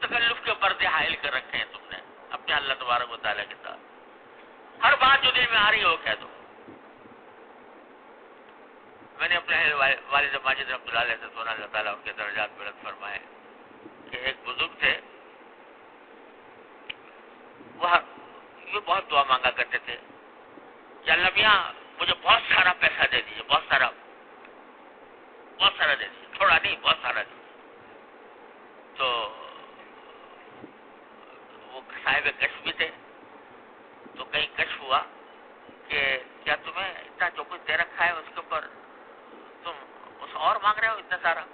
تکلف کے پردے حائل کر رکھے ہیں تم نے اپنے اللہ تبارک و تعالیٰ کے ساتھ. ہر بات جو دل میں آ رہی ہو کہہ دو. میں نے اپنے والد ماجد رحمۃ اللہ علیہ سے سنا، اللہ تعالیٰ ان کے درجات بلند فرمائے، کہ ایک بزرگ تھے، وہ یہ بہت دعا مانگا کرتے تھے کہ اللہ میاں مجھے بہت سارا پیسہ دے دیجیے، بہت سارا دے دیجیے، تھوڑا نہیں بہت سارا دے دیجیے. تو وہ صاحب کشف بھی تھے، تو کہیں کشف ہوا کہ کیا تمہیں اتنا جو کچھ دے رکھا ہے اس کے اوپر تم اس اور مانگ رہے ہو اتنا سارا؟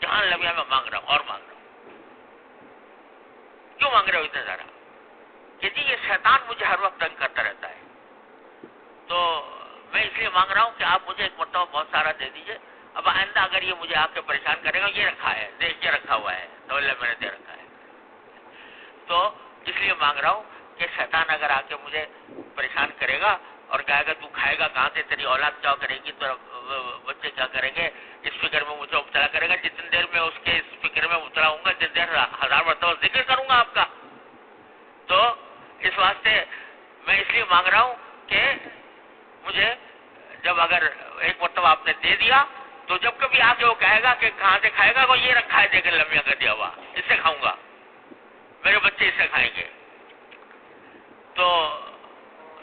جہاں لمحہ میں مانگ رہا ہوں اور مانگ رہا ہوں. کیوں مانگ رہے ہو اتنا سارا؟ کہ جی یہ شیطان مجھے ہر وقت تنگ کرتا رہتا ہے، تو میں اس لیے مانگ رہا ہوں کہ آپ مجھے ایک مرتبہ بہت سارا دے دیجیے. اب آئندہ اگر یہ مجھے آپ کے پریشان کرے گا، یہ رکھا ہے، دیکھ کے رکھا ہوا ہے، تو اللہ میں نے دے رکھا ہے، تو اس لیے مانگ رہا ہوں کہ شیطان اگر آ کے مجھے پریشان کرے گا اور کہے گا تو کھائے گا کہاں سے، تیری اولاد کیا کرے گی، تو بچے کیا کریں گے، اس فکر میں مجھے مبتلا کرے گا. جتنی دیر میں اس کے اس فکر میں مبتلا ہوں گا، جتنی دیر 1000 مرتبہ ذکر کروں گا آپ کا. تو اس واسطے میں اس لیے مانگ رہا ہوں کہ مجھے جب اگر ایک مرتبہ آپ نے دے دیا تو جب کبھی آ کے وہ کہے گا کہ کہاں سے کھائے گا، وہ یہ رکھا ہے دیکھ لمحہ کر دیا ہوا، اس سے کھاؤں گا، میرے بچے اس سے کھائیں گے. تو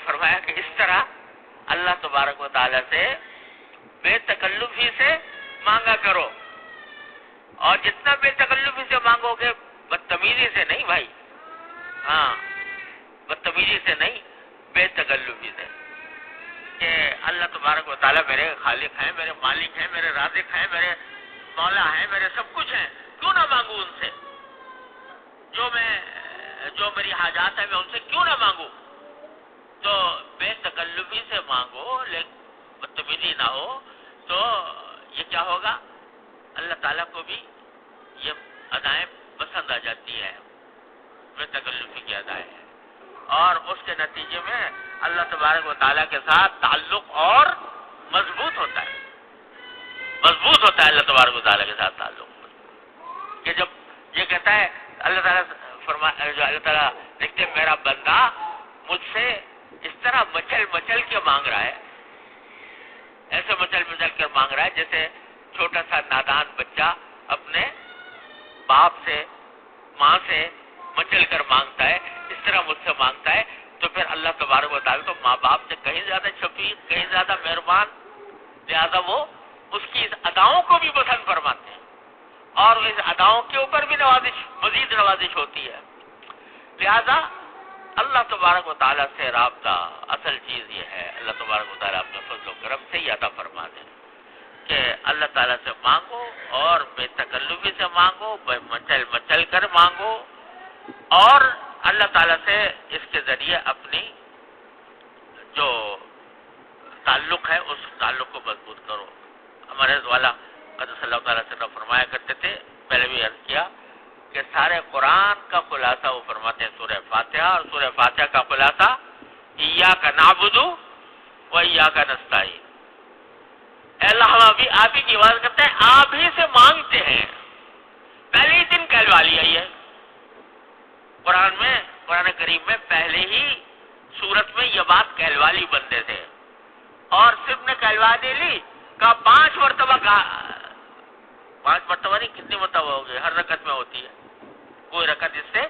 فرمایا کہ اس طرح اللہ تبارک و تعالیٰ سے بے تکلفی سے مانگا کرو، اور جتنا بے تکلفی سے مانگو گے، بدتمیزی سے نہیں بھائی، ہاں بدتمیزی سے نہیں، بے تکلفی سے، کہ اللہ تبارک و تعالیٰ میرے خالق ہیں، میرے مالک ہیں، میرے رازق ہیں، میرے مولا ہیں، میرے سب کچھ ہیں، کیوں نہ مانگوں ان سے؟ جو میری حاجات ہیں میں ان سے کیوں نہ مانگوں؟ تو بے تکلفی سے مانگو، لیکن بدتمیزی نہ ہو، تو یہ کیا ہوگا؟ اللہ تعالیٰ کو بھی یہ ادائیں پسند آ جاتی ہے، بے تکلفی کی ادائیں ہیں، اور اس کے نتیجے میں اللہ تبارک و تعالیٰ کے ساتھ تعلق اور مضبوط ہوتا ہے، اللہ تبارک و تعالیٰ کے ساتھ تعلق. کہ جب یہ کہتا ہے اللہ تعالیٰ جو اللہ تعالیٰ دیکھتے میرا بندہ مجھ سے اس طرح مچل کے مانگ رہا ہے، ایسے مچل کر مانگ رہا ہے جیسے چھوٹا سا نادان بچہ اپنے باپ سے ماں سے مچل کر مانگتا ہے، اس طرح مجھ سے مانگتا ہے. تو پھر اللہ تبارک و تعالیٰ تو ماں باپ سے کہیں زیادہ شفیق، کہیں زیادہ مہربان، لہٰذا وہ اس کی اس اداؤں کو بھی پسند فرماتے ہیں، اور اس اداؤں کے اوپر بھی مزید نوازش ہوتی ہے. لہذا اللہ تبارک و تعالیٰ سے رابطہ اصل چیز یہ ہے، اللہ تبارک و تعالیٰ اپنے فضل و کرم سے ہی عطا فرما دیں کہ اللہ تعالیٰ سے مانگو، اور بے تکلفی سے مانگو، بے مچل کر مانگو، اور اللہ تعالیٰ سے اس کے ذریعے اپنی جو تعلق ہے اس تعلق کو مضبوط کرو. ہمارے والا قدس اللہ تعالیٰ سے فرمایا کرتے تھے، پہلے بھی عرض کیا کہ سارے قرآن کا خلاصہ وہ فرماتے ہیں سورہ فاتحہ، اور سورہ فاتحہ کا خلاصہ ایاک نعبد و ایاک نستعین. اے اللہ ہم آپ ہی کی عبادت کرتے ہیں، آپ ہی سے مانگتے ہیں. پہلے ہی دن کہلوا لیا یہ قرآن کریم میں پہلے ہی سورت میں یہ بات کہلوا لی بندے تھے، اور صرف نے کہلوا دے لی، کہا 5 مرتبہ، کہا 5 مرتبہ نہیں، کتنی مرتبہ ہو گئی، ہر رکعت میں ہوتی ہے، کوئی رکعت اس سے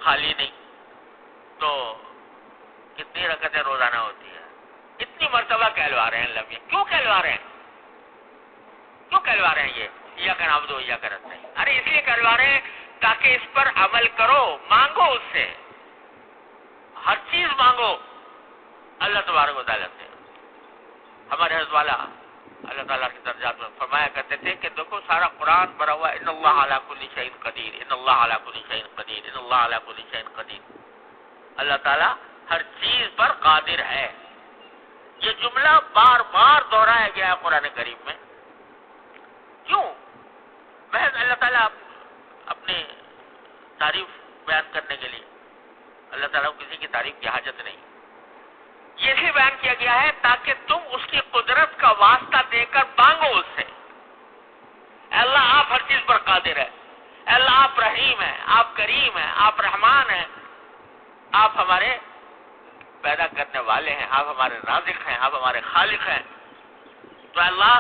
خالی نہیں. تو کتنی رکعتیں روزانہ ہوتی ہے؟ اتنی مرتبہ کہلوا رہے ہیں اللہ میاں. کیوں کہلوا رہے ہیں؟ یہ ایاک نعبد و ایاک نستعین؟ ارے اس لیے کہلوا رہے ہیں تاکہ اس پر عمل کرو، مانگو اس سے، ہر چیز مانگو اللہ تبارک و تعالیٰ سے. ہمارے حضرت والا اللہ تعالیٰ کے درجات میں فرمایا کرتے تھے کہ دیکھو سارا قرآن بھرا ہوا ان اللہ علی کل شیء قدیر، ان اللہ علی کل شیء قدیر، ان اللہ علی کل شیء قدیر. اللہ تعالیٰ ہر چیز پر قادر ہے. یہ جملہ بار بار دہرایا گیا ہے قرآن کریم میں. کیوں؟ محض اللہ تعالیٰ اپنی تعریف بیان کرنے کے لیے. اللہ تعالیٰ کو کسی کی تعریف کی حاجت نہیں. یہ بھی بیان کیا گیا ہے تاکہ تم اس کی قدرت کا واسطہ دے کر مانگو اس سے. اے اللہ آپ ہر چیز پر قادر ہے، اے اللہ آپ رحیم حلیم ہیں، آپ کریم ہیں، آپ رحمان ہیں، آپ ہمارے پیدا کرنے والے ہیں، آپ ہمارے رازق ہیں، آپ ہمارے خالق ہیں. تو اللہ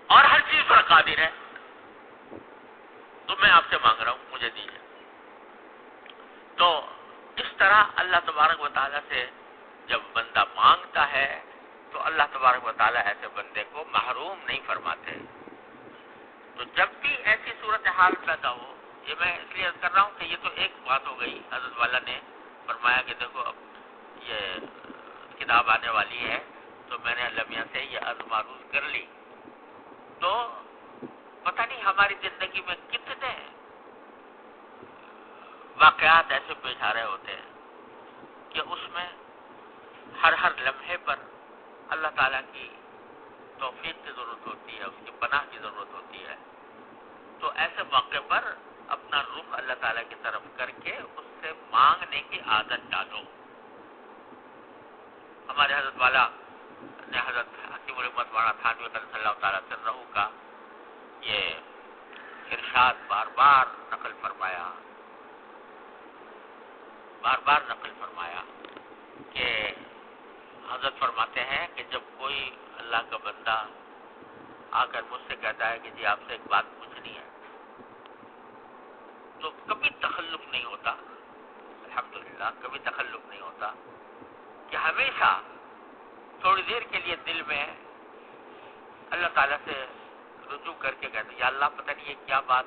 اور ہر چیز پر قادر ہے. تو میں آپ سے مانگ رہا ہوں مجھے دیجیے. تو اس طرح اللہ تبارک و تعالیٰ سے جب بندہ مانگتا ہے تو اللہ تبارک و تعالیٰ ایسے بندے کو محروم نہیں فرماتے. تو جب بھی ایسی صورتحال پیدا ہو، یہ میں اس لیے کر رہا ہوں کہ یہ تو ایک بات ہو گئی. حضرت والا نے فرمایا کہ دیکھو اب یہ کتاب آنے والی ہے تو میں نے اللہ میاں سے یہ عرض معروض کر لی. تو پتہ نہیں ہماری زندگی میں کتنے واقعات ایسے پیش آ رہے ہوتے ہیں کہ اس میں ہر لمحے پر اللہ تعالیٰ کی توفیق کی ضرورت ہوتی ہے، اس کی پناہ کی ضرورت ہوتی ہے. تو ایسے موقع پر اپنا رخ اللہ تعالیٰ کی طرف کر کے اس سے مانگنے کی عادت ڈالو. ہمارے حضرت والا نے حضرت حکیم الامت مولانا تھانوی قدس اللہ تعالیٰ سرہ کا یہ ارشاد بار بار نقل فرمایا کہ حضرت فرماتے ہیں کہ جب کوئی اللہ کا بندہ آ کر مجھ سے کہتا ہے کہ جی آپ سے ایک بات پوچھنی ہے، تو کبھی تخلف نہیں ہوتا، الحمدللہ کبھی تخلف نہیں ہوتا، کہ ہمیشہ تھوڑی دیر کے لیے دل میں اللہ تعالیٰ سے رجوع کر کے کہتے ہیں یا اللہ پتہ نہیں یہ کیا بات